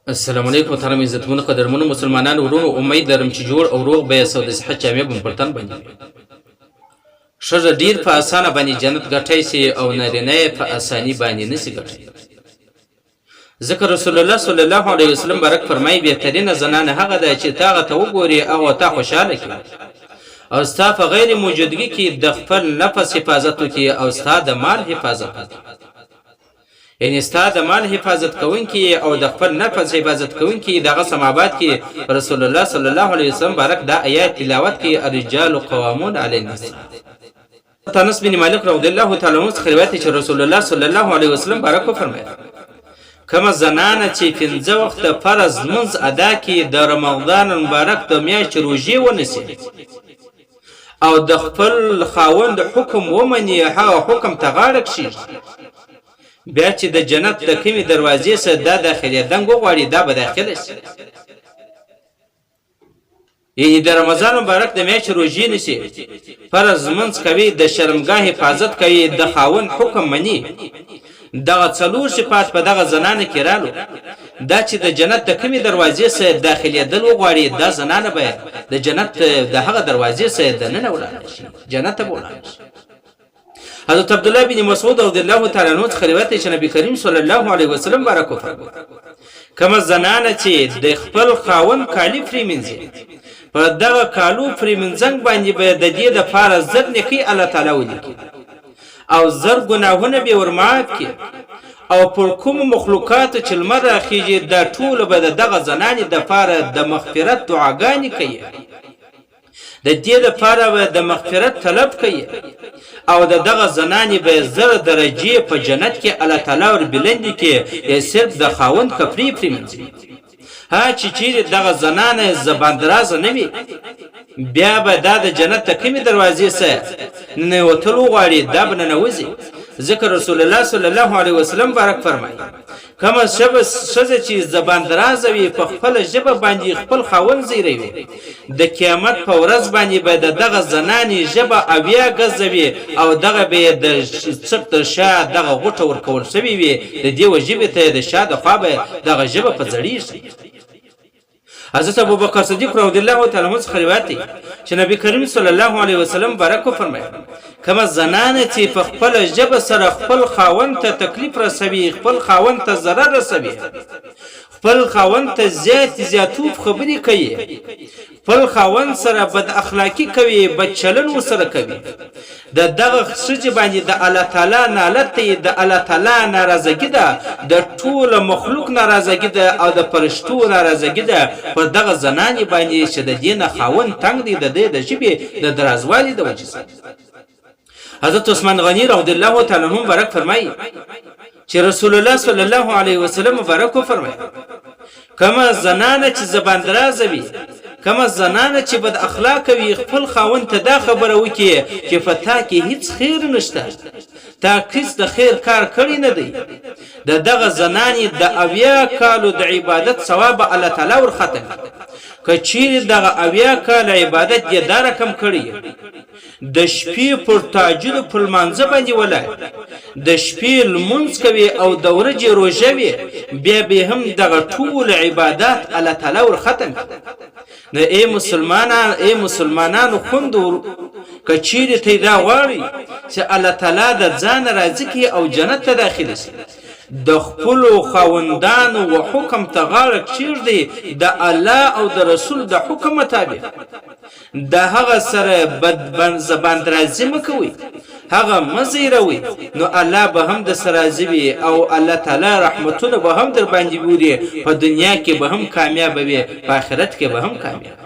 السلام علیکم محترم عزتمنو قدرمنو مسلمانانو ورونو امید لرم چې جوړ او روغ به یاست او د صحت جامې به مو پر تن باندې ښځه ډېر په اسانه باندې جنت ګټی سي او نارینه یې په اساني باندې نسي ګټلی ځکه رسول الله صلی الله علیه وسلم بارک فرمایي بهترینه زنانه هغه ده چې تا هغه ته وګوري او تا خوشحاله کړي او ستا په غیر موجودګي کې د خپل نفس حفاظت وکړي او ستا د مال حفاظت وکړي یعنی ستا د مال حفاظت کوونکی او د خپل نفس حفاظت کوونکی دغه سماوات کې رسول الله صلی الله علیه وسلم بارک دا آیات تلاوت کې الرجال قوامون علی النساء. انس بن مالک رضی الله تعالی عنہ څخه روایت چې رسول الله صلی الله علیه وسلم بارک فرمایي کومه زنانه چې پنځه وخته فرض منځ ادا کړي د رمضان مبارک د میاشتې روژې ونیسي او د خپل خاوند حکم ومني هغه حکم ته غاړه کښېږدي بیا چې د جنت د کومې دروازې څخه دا داخلېدنګ وغواړي دا به داخله شي یعنې د رمضان مبارک د میاشتې روژې نیسي فرض لمونځ کوي د شرمګاه حفاظت کوي د خاوند حکم مني دغه څلور صفات په دغه زنانه کې رالو دا چې د جنت د کومې دروازې څخه داخلېدل وغواړي دا زنانه باید د جنت د هغه دروازې څخه دننه ولاړه شي جنت ته به ولاړه شي. حضرت عبدالله بن مسعود رضی الله تعالی عنہ څخه روایت دی چې نبی کریم صلی الله علیه وسلم بارک فرمایي کومه زنانه چې د خپل خاوند کالي پرېمنځي په دغه کالو پرېمنځنګ باندې به د دې دپاره زر نیکۍ الله تعالی ولیکي او زر ګناهونه به ور معاف کړي او پر کومو مخلوقاتو چې لمر راخیږي دا ټوله به د دغه زنانې دپاره د مغفرت دعاګانې کوي د دې دپاره به د مغفرت طلب کوي او د دغه زنانې به زر درجې په جنت کې الله تعالی ور بلندې کې صرف د خاوند کپړې پرېمنځي ها چې چیرې دغه زنانه زباندرازه نه وي بیا به دا د جنت ته کومې دروازې څخه ننوتل وغواړي دا به ننوځي ځکه رسول الله صلی الله علیه وسلم بارک فرمایي کومه ښځه چې زباندرازه وي په خپله ژبه باندې خپل خاوند زیروي د قیامت په ورځ باندې به د دغه زنانې ژبه اویا ګزه وي او دغه به د څټ تر شا دغه غوټه ورکول شوې وي د دې ژبې ته د شا د خوا به دغه ژبه په ځړېږي. حضرت ابوبکر صدیق رضی الله تعالی عنہ څخه روایت دی چې نبی کریم صلی الله علیه وسلم بارک فرمایي کومه زنانه چې په خپل ژبه سره خپل خاوند ته تکلیف رسوي خپل خاوند ته ضرر رسوي خپل خاوند ته زیاتوب خبرې کوي خپل خاوند سره بد اخلاقی کوي بد چلن ورسره کوي د دغه ښځې باندې د الله تعالی نالت دی د الله تعالی ناراضګي ده د ټوله مخلوق ناراضګي ده او د فرشتو ناراضګي ده پر دغه زنانې باندې چې د دې نه خاوند تنګ دی د دې د ژبې د درازوالي د وجې سره. حضرت عثمان غنی رضی الله تعالی عنہ مبارک فرمایي چې رسول الله صلی الله علیه وسلم مبارک فرمایي کما زنانه چې زباندرازه وي کومه زنانه چې بد اخلاق وي خپل خاوند ته دا خبره وکړي چې په تا کې هیڅ خیر نشته تا هیڅ د خیر کار کړی نه دی د دغه زنانې د اویا کالو د عبادت ثواب الله تعالی ور ختم که چیرې دغه اویا کال عبادت یې دا رقم کړی د شپې پر تهجد پر لمانځه باندې ولاړ د شپې لمونځ کوي او د ورځې روژه وي بیا به هم دغه ټول عبادات الله تعالی ور ختم نو ای مسلمانانو خوندو که چیرې ته دا غواړي چې الله تعالی د ځان راضي کړي او جنت ته داخل شي د خپلو خاوندانو و حکم ته غاړه کښېږدئ د الله او د رسول د حکم مطابق د هغه سره زباندرازي مه کوئ هغه مه زیروئ نو الله به هم درسره راضي وي او الله تعالی رحمتونه به هم در باندې ګوري په دنیا کې به هم کامیابه وي په آخرت کې به هم کامیاب